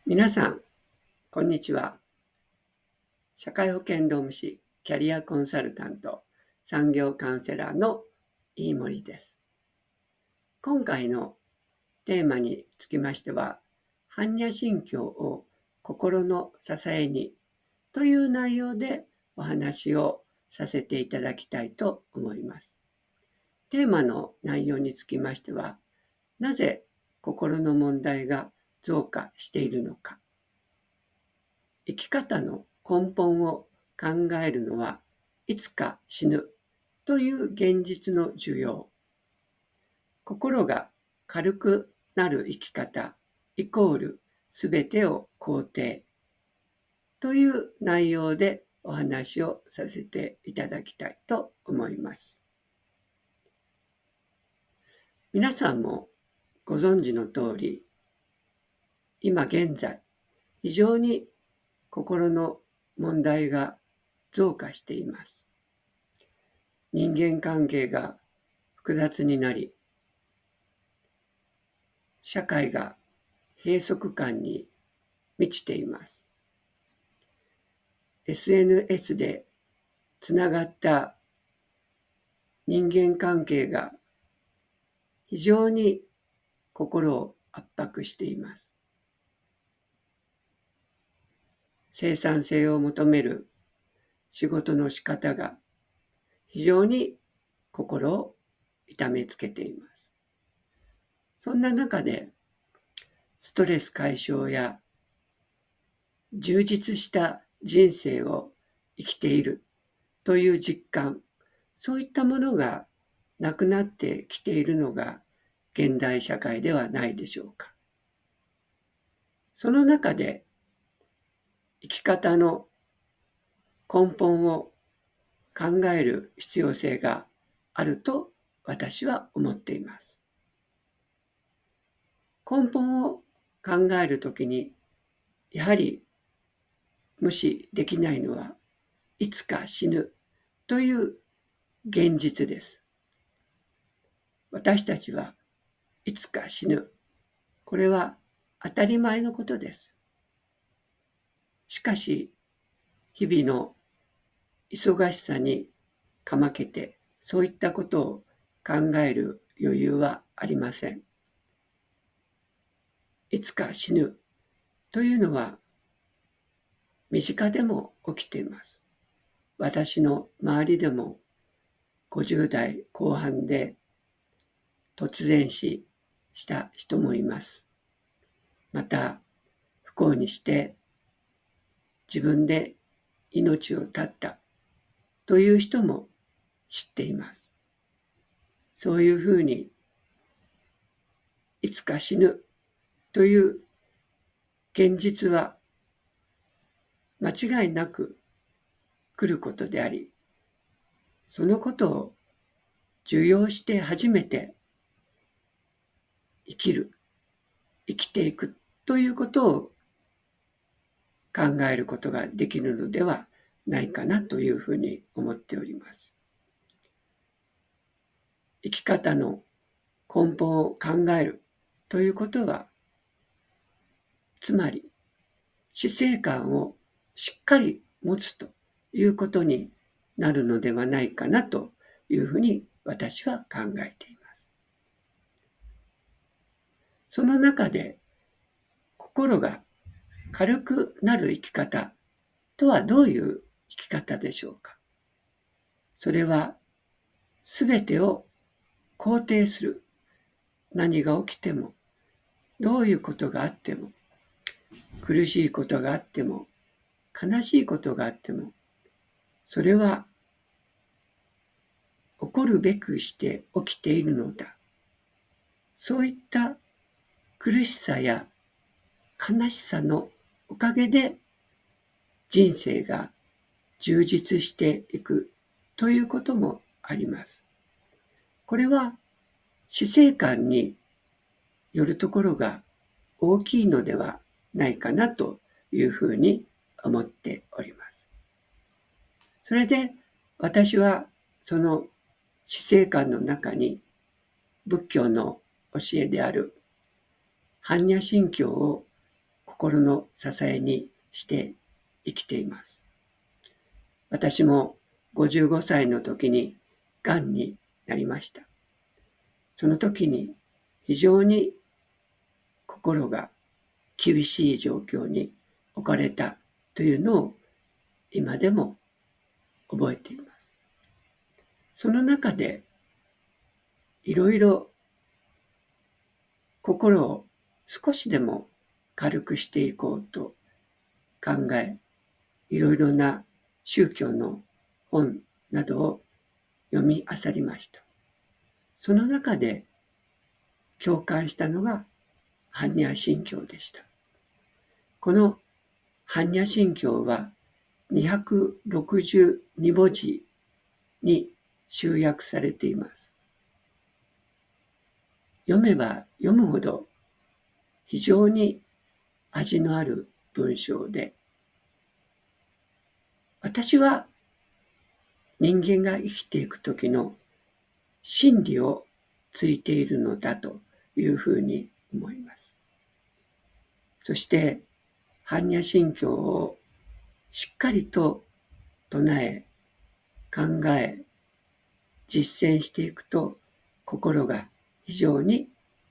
皆さん、こんにちは。社会保険労務士、キャリアコンサルタント、産業カウンセラーの飯森です。今回のテーマにつきましては、般若心経を心の支えにという内容でお話をさせていただきたいと思います。テーマの内容につきましては、なぜ心の問題が増加しているのか。生き方の根本を考えるのはいつか死ぬという現実の需要。心が軽くなる生き方イコールすべてを肯定という内容でお話をさせていただきたいと思います。皆さんもご存知の通り、今現在非常に心の問題が増加しています。人間関係が複雑になり、社会が閉塞感に満ちています。SNS でつながった人間関係が非常に心を圧迫しています。生産性を求める仕事の仕方が非常に心を痛めつけています。そんな中でストレス解消や充実した人生を生きているという実感、そういったものがなくなってきているのが現代社会ではないでしょうか。その中で生き方の根本を考える必要性があると私は思っています。根本を考えるときにやはり無視できないのはいつか死ぬという現実です。私たちはいつか死ぬ。これは当たり前のことです。しかし、日々の忙しさにかまけて、そういったことを考える余裕はありません。いつか死ぬというのは身近でも起きています。私の周りでも50代後半で突然死した人もいます。また、不幸にして自分で命を絶ったという人も知っています。そういうふうにいつか死ぬという現実は間違いなく来ることであり、そのことを受容して初めて生きる、生きていくということを考えることができるのではないかなというふうに思っております。生き方の根本を考えるということは、つまり死生観をしっかり持つということになるのではないかなというふうに私は考えています。その中で心が軽くなる生き方とはどういう生き方でしょうか。それはすべてを肯定する。何が起きても、どういうことがあっても、苦しいことがあっても、悲しいことがあっても、それは起こるべくして起きているのだ。そういった苦しさや悲しさのおかげで人生が充実していくということもあります。これは死生観によるところが大きいのではないかなというふうに思っております。それで私はその死生観の中に仏教の教えである般若心経を心の支えにして生きています。私も55歳の時にがんになりました。その時に非常に心が厳しい状況に置かれたというのを今でも覚えています。その中でいろいろ心を少しでも軽くしていこうと考え、いろいろな宗教の本などを読み漁りました。その中で共感したのが般若心経でした。この般若心経は262文字に集約されています。読めば読むほど非常に味のある文章で、私は人間が生きていく時の真理をついているのだというふうに思います。そして般若心経をしっかりと唱え、考え、実践していくと心が非常に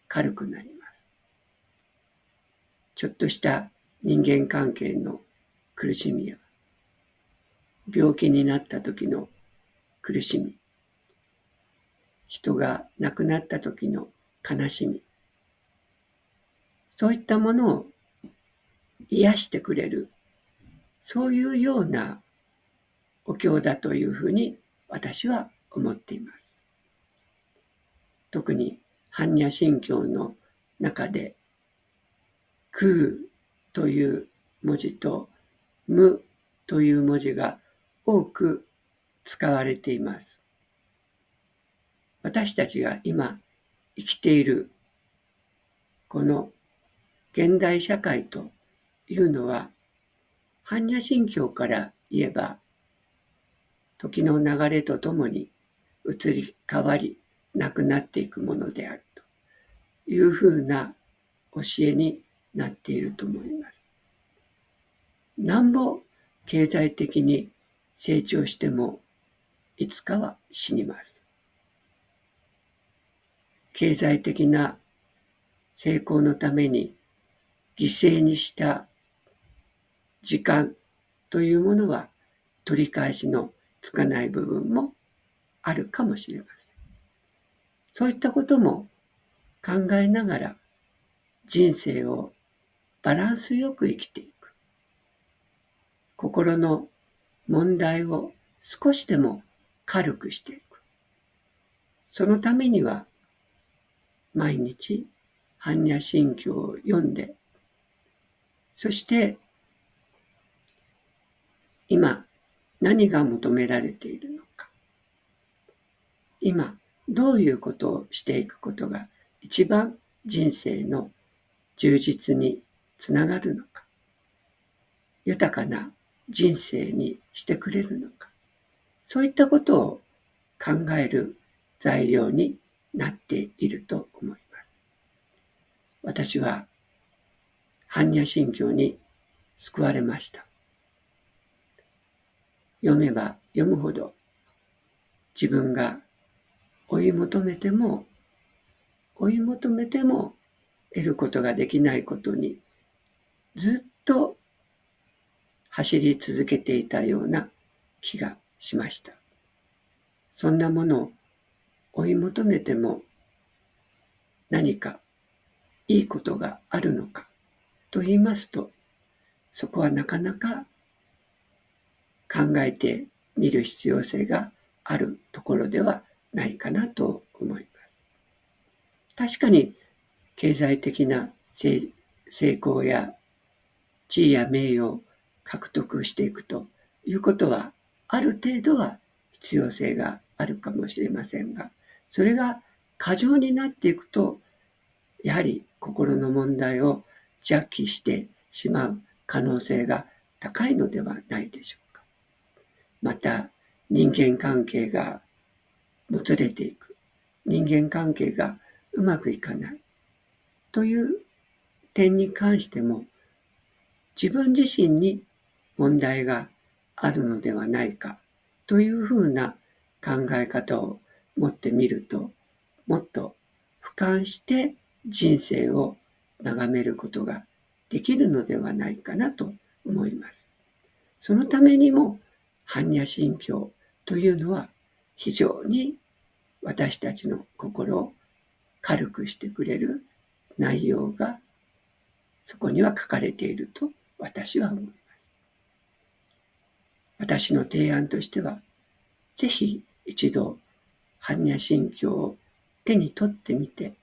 軽くなります。ちょっとした人間関係の苦しみや病気になった時の苦しみ、人が亡くなった時の悲しみ、そういったものを癒してくれる、そういうようなお経だというふうに私は思っています。特に般若心経の中で空という文字と無という文字が多く使われています。私たちが今生きているこの現代社会というのは、般若心経から言えば時の流れとともに移り変わりなくなっていくものであるというふうな教えになっていると思います。なんぼ経済的に成長してもいつかは死にます。経済的な成功のために犠牲にした時間というものは取り返しのつかない部分もあるかもしれません。そういったことも考えながら人生をバランスよく生きていく。心の問題を少しでも軽くしていく。そのためには毎日般若心経を読んで、そして今何が求められているのか、今どういうことをしていくことが一番人生の充実につながるのか、豊かな人生にしてくれるのか、そういったことを考える材料になっていると思います。私は般若心経に救われました。読めば読むほど自分が追い求めても得ることができないことにずっと走り続けていたような気がしました。そんなものを追い求めても何かいいことがあるのかと言いますと、そこはなかなか考えてみる必要性があるところではないかなと思います。確かに経済的な成功や地位や名誉を獲得していくということはある程度は必要性があるかもしれませんが、それが過剰になっていくとやはり心の問題を邪気してしまう可能性が高いのではないでしょうか。また人間関係がもつれていく、人間関係がうまくいかないという点に関しても自分自身に問題があるのではないかというふうな考え方を持ってみると、もっと俯瞰して人生を眺めることができるのではないかなと思います。そのためにも般若心経というのは非常に私たちの心を軽くしてくれる内容がそこには書かれていると私は思います。私の提案としては、ぜひ一度般若心経を手に取ってみて、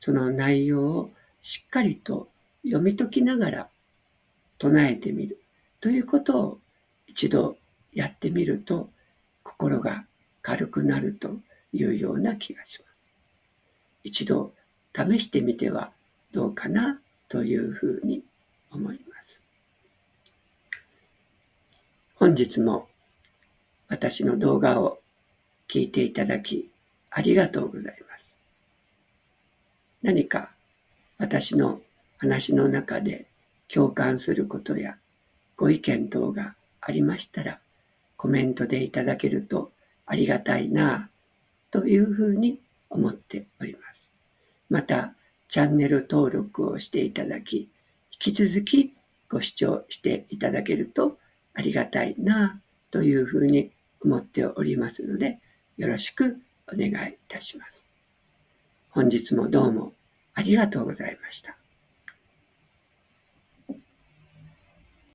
その内容をしっかりと読み解きながら唱えてみるということを一度やってみると、心が軽くなるというような気がします。一度試してみてはどうかなというふうに思います。本日も私の動画を聞いていただきありがとうございます。何か私の話の中で共感することやご意見等がありましたら、コメントでいただけるとありがたいなというふうに思っております。また、チャンネル登録をしていただき、引き続きご視聴していただけるとありがたいなというふうに思っておりますので、よろしくお願いいたします。本日もどうもありがとうございました。